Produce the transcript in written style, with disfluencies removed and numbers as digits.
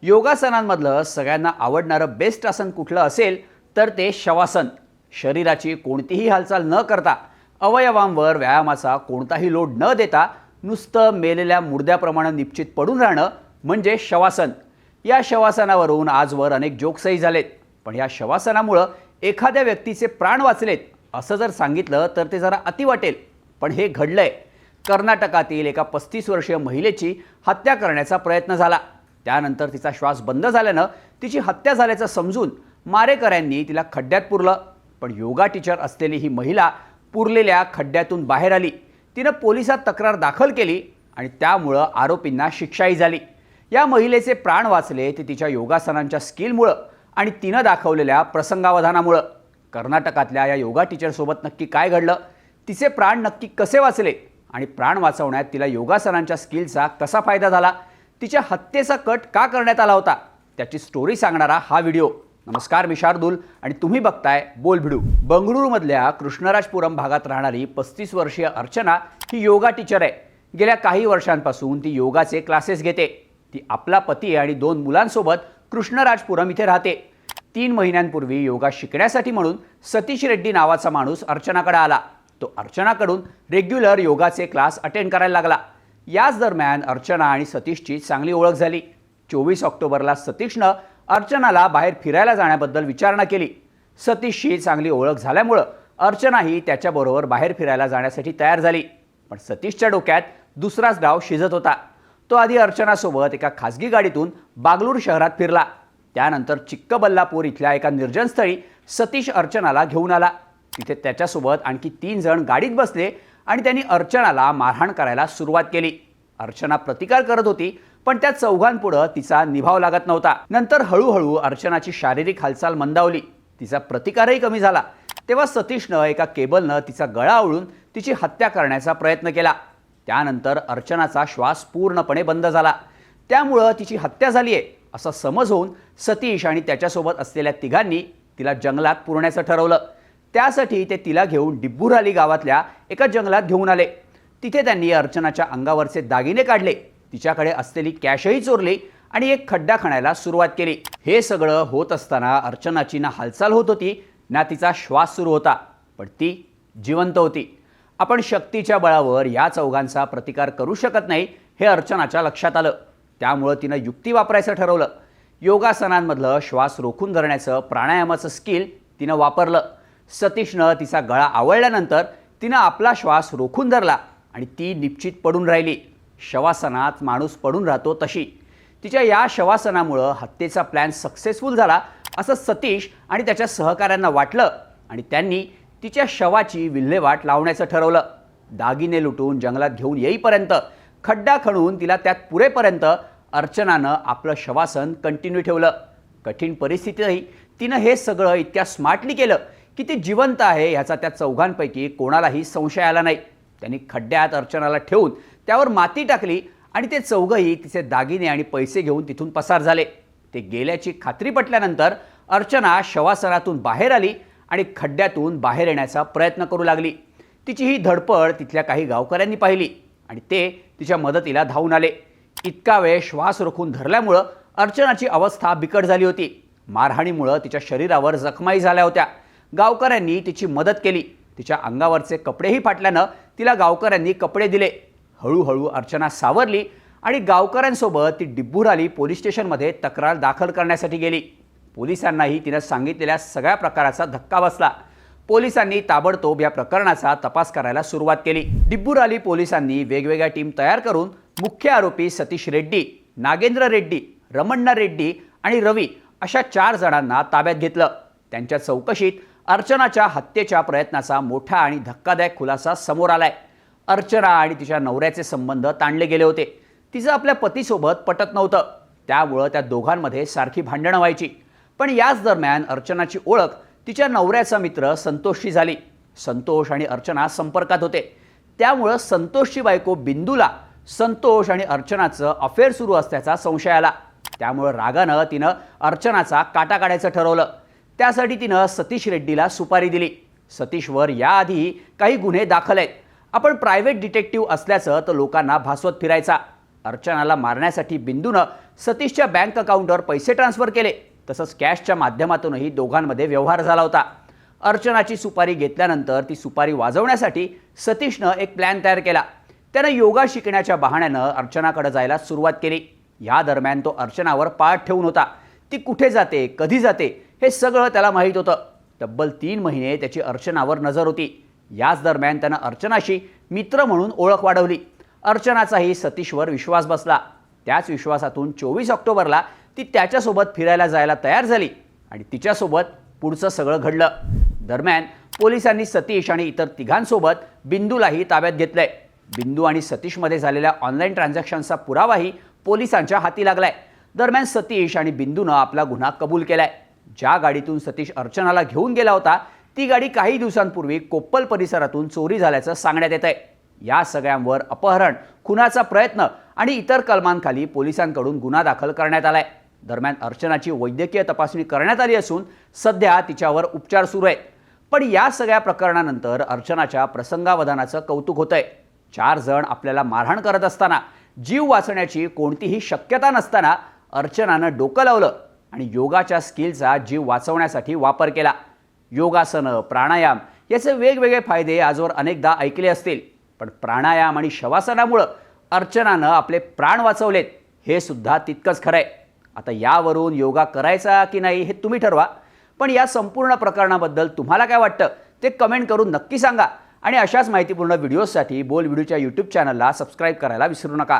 योगासनांमधलं सगळ्यांना आवडणारं बेस्ट आसन कुठलं असेल तर ते शवासन. शरीराची कोणतीही हालचाल न करता अवयवांवर व्यायामाचा कोणताही लोड न देता नुसतं मेलेल्या मुर्द्याप्रमाणे निश्चित पडून राहणं म्हणजे शवासन. या शवासनावरून आजवर अनेक जोक्सही झालेत, पण या शवासनामुळं एखाद्या व्यक्तीचे प्राण वाचलेत असं जर सांगितलं तर ते जरा अति वाटेल, पण हे घडलंय. कर्नाटकातील एका 35 वर्षीय महिलेची हत्या करण्याचा प्रयत्न झाला. त्यानंतर तिचा श्वास बंद झाल्यानं तिची हत्या झाल्याचं समजून मारेकऱ्यांनी तिला खड्ड्यात पुरलं. पण योगा टीचर असलेली ही महिला पुरलेल्या खड्ड्यातून बाहेर आली. तिनं पोलिसात तक्रार दाखल केली आणि त्यामुळं आरोपींना शिक्षाही झाली. या महिलेचे प्राण वाचले ते तिच्या योगासनांच्या स्किलमुळं आणि तिनं दाखवलेल्या प्रसंगावधानामुळं. कर्नाटकातल्या या योगा टीचरसोबत नक्की काय घडलं, तिचे प्राण नक्की कसे वाचले आणि प्राण वाचवण्यात तिला योगासनांच्या स्किलचा कसा फायदा झाला, तिच्या हत्येचा कट का करण्यात आला होता, त्याची स्टोरी सांगणारा हा व्हिडिओ. नमस्कार, मी शार्दूल आणि तुम्ही बघताय बोल भिडू. बंगळुरूमधल्या कृष्णराजपुरम भागात राहणारी 35 वर्षीय अर्चना ही योगा टीचर आहे. गेल्या काही वर्षांपासून ती योगाचे क्लासेस घेते. ती आपला पती आणि 2 मुलांसोबत कृष्णराजपुरम इथे राहते. 3 महिन्यांपूर्वी योगा शिकण्यासाठी म्हणून सतीश रेड्डी नावाचा माणूस अर्चनाकडे आला. तो अर्चनाकडून रेग्युलर योगाचे क्लास अटेंड करायला लागला. याच दरम्यान अर्चना आणि सतीशची चांगली ओळख झाली. 24 ऑक्टोबरला सतीशनं अर्चनाला बाहेर फिरायला जाण्याबद्दल विचारणा केली. सतीशशी चांगली ओळख झाल्यामुळं अर्चनाही त्याच्याबरोबर बाहेर फिरायला जाण्यासाठी तयार झाली. पण सतीशच्या डोक्यात दुसराच डाव शिजत होता. तो आधी अर्चनासोबत एका खासगी गाडीतून बागलूर शहरात फिरला. त्यानंतर चिक्कबल्लापूर इथल्या एका निर्जन स्थळी सतीश अर्चनाला घेऊन आला. तिथे त्याच्यासोबत आणखी 3 जण गाडीत बसले आणि त्यांनी अर्चनाला मारहाण करायला सुरुवात केली. अर्चना प्रतिकार करत होती, पण त्या चौघांपुढं तिचा निभाव लागत नव्हता. नंतर हळूहळू अर्चनाची शारीरिक हालचाल मंदावली. तिचा प्रतिकारही कमी झाला. तेव्हा सतीशनं एका केबलनं तिचा गळा आवळून तिची हत्या करण्याचा प्रयत्न केला. त्यानंतर अर्चनाचा श्वास पूर्णपणे बंद झाला. त्यामुळं तिची हत्या झाली आहे असा समज होऊन सतीश आणि त्याच्यासोबत असलेल्या तिघांनी तिला जंगलात पुरण्याचं ठरवलं. त्यासाठी ते तिला घेऊन डिब्बुराली गावातल्या एका जंगलात घेऊन आले. तिथे त्यांनी अर्चनाच्या अंगावरचे दागिने काढले, तिच्याकडे असलेली कॅशही चोरली आणि एक खड्डा खणायला सुरुवात केली. हे सगळं होत असताना अर्चनाची ना हालचाल होत होती ना तिचा श्वास सुरू होता, पण ती जिवंत होती. आपण शक्तीच्या बळावर या चौघांचा प्रतिकार करू शकत नाही हे अर्चनाच्या लक्षात आलं. त्यामुळं तिनं युक्ती वापरायचं ठरवलं. योगासनांमधलं श्वास रोखून धरण्याचं प्राणायामाचं स्किल तिनं वापरलं. सतीशनं तिचा गळा आवळल्यानंतर तिनं आपला श्वास रोखून धरला आणि ती निश्चित पडून राहिली. शवासनात माणूस पडून राहतो तशी. तिच्या या शवासनामुळं हत्येचा प्लॅन सक्सेसफुल झाला असं सतीश आणि त्याच्या सहकाऱ्यांना वाटलं आणि त्यांनी तिच्या शवाची विल्हेवाट लावण्याचं ठरवलं. दागिने लुटून जंगलात घेऊन येईपर्यंत, खड्डा खणून तिला त्यात पुरेपर्यंत अर्चनानं आपलं शवासन कंटिन्यू ठेवलं. कठीण परिस्थितीतही तिनं हे सगळं इतक्या स्मार्टली केलं की ती जिवंत आहे ह्याचा त्या चौघांपैकी कोणालाही संशय आला नाही. त्यांनी खड्ड्यात अर्चनाला ठेवून त्यावर माती टाकली आणि ते चौघही तिचे दागिने आणि पैसे घेऊन तिथून पसार झाले. ते गेल्याची खात्री पटल्यानंतर अर्चना शवासनातून बाहेर आली आणि खड्ड्यातून बाहेर येण्याचा प्रयत्न करू लागली. तिची ही धडपड तिथल्या काही गावकऱ्यांनी पाहिली आणि ते तिच्या मदतीला धावून आले. इतका वेळ श्वास रोखून धरल्यामुळं अर्चनाची अवस्था बिकट झाली होती. मारहाणीमुळं तिच्या शरीरावर जखमाही झाल्या होत्या. गावकऱ्यांनी तिची मदत केली. तिच्या अंगावरचे कपडेही फाटल्यानं तिला गावकऱ्यांनी कपडे दिले. हळूहळू अर्चना सावरली आणि गावकऱ्यांसोबत ती डिब्बुराली पोलीस स्टेशनमध्ये तक्रार दाखल करण्यासाठी गेली. पोलिसांनाही तिनं सांगितलेल्या सगळ्या प्रकाराचा धक्का बसला. पोलिसांनी ताबडतोब या प्रकरणाचा तपास करायला सुरुवात केली. डिब्बुराली पोलिसांनी वेगवेगळ्या टीम तयार करून मुख्य आरोपी सतीश रेड्डी, नागेंद्र रेड्डी, रमण्णा रेड्डी आणि रवी अशा 4 जणांना ताब्यात घेतलं. त्यांच्या चौकशीत अर्चनाच्या हत्येच्या प्रयत्नाचा मोठा आणि धक्कादायक खुलासा समोर आलाय. अर्चना आणि तिच्या नवऱ्याचे संबंध ताणले गेले होते. तिचं आपल्या पतीसोबत पटत नव्हतं, त्यामुळं त्या दोघांमध्ये सारखी भांडणं व्हायची. पण याच दरम्यान अर्चनाची ओळख तिच्या नवऱ्याचा मित्र संतोषशी झाली. संतोष आणि अर्चना संपर्कात होते. त्यामुळं संतोषची बायको बिंदूला संतोष आणि अर्चनाचं अफेअर सुरू असल्याचा संशय आला. त्यामुळं रागानं तिनं अर्चनाचा काटा काढायचं ठरवलं. त्यासाठी तिनं सतीश रेड्डीला सुपारी दिली. सतीशवर याआधी काही गुन्हे दाखल आहेत. आपण प्रायव्हेट डिटेक्टिव्ह असल्याचं तर लोकांना भासवत फिरायचा. अर्चनाला मारण्यासाठी बिंदूनं सतीशच्या बँक अकाउंटवर पैसे ट्रान्सफर केले. तसंच कॅशच्या माध्यमातूनही दोघांमध्ये व्यवहार झाला होता. अर्चनाची सुपारी घेतल्यानंतर ती सुपारी वाजवण्यासाठी सतीशनं एक प्लॅन तयार केला. त्यानं योगा शिकण्याच्या बहाण्यानं अर्चनाकडे जायला सुरुवात केली. या दरम्यान तो अर्चनावर पाठ ठेवून होता. ती कुठे जाते, कधी जाते हे सगळं त्याला माहीत होतं. तब्बल 3 महिने त्याची अर्चनावर नजर होती. याच दरम्यान त्यानं अर्चनाशी मित्र म्हणून ओळख वाढवली. अर्चनाचाही सतीशवर विश्वास बसला. त्याच विश्वासातून 24 ऑक्टोबरला ती त्याच्यासोबत फिरायला जायला तयार झाली आणि तिच्यासोबत पुढचं सगळं घडलं. दरम्यान पोलिसांनी सतीश आणि इतर तिघांसोबत बिंदूलाही ताब्यात घेतलंय. बिंदू आणि सतीशमध्ये झालेल्या ऑनलाईन ट्रान्झॅक्शनचा पुरावाही पोलिसांच्या हाती लागलाय. दरम्यान सतीश आणि बिंदूनं आपला गुन्हा कबूल केलाय. ज्या गाडीतून सतीश अर्चनाला घेऊन गेला होता ती गाडी काही दिवसांपूर्वी कोप्पल परिसरातून चोरी झाल्याचं सांगण्यात येतंय. या सगळ्यांवर अपहरण, खुनाचा प्रयत्न आणि इतर कलमांखाली पोलिसांकडून गुन्हा दाखल करण्यात आलाय. दरम्यान अर्चनाची वैद्यकीय तपासणी करण्यात आली असून सध्या तिच्यावर उपचार सुरू आहेत. पण या सगळ्या प्रकरणानंतर अर्चनाच्या प्रसंगावधानाचं कौतुक होतंय. 4 जण आपल्याला मारहाण करत असताना, जीव वाचण्याची कोणतीही शक्यता नसताना अर्चनानं डोकं लावलं आणि योगाच्या स्किलचा जीव वाचवण्यासाठी वापर केला. योगासनं, प्राणायाम याचे वेगवेगळे फायदे आजवर अनेकदा ऐकले असतील, पण प्राणायाम आणि शवासनामुळं अर्चनानं आपले प्राण वाचवलेत हे सुद्धा तितकंच खरंय. आता यावरून योगा करायचा की नाही हे तुम्ही ठरवा. पण या संपूर्ण प्रकरणाबद्दल तुम्हाला काय वाटतं ते कमेंट करून नक्की सांगा. आणि अशाच माहितीपूर्ण व्हिडिओसाठी बोल व्हिडिओच्या यूट्यूब चॅनलला सबस्क्राईब करायला विसरू नका.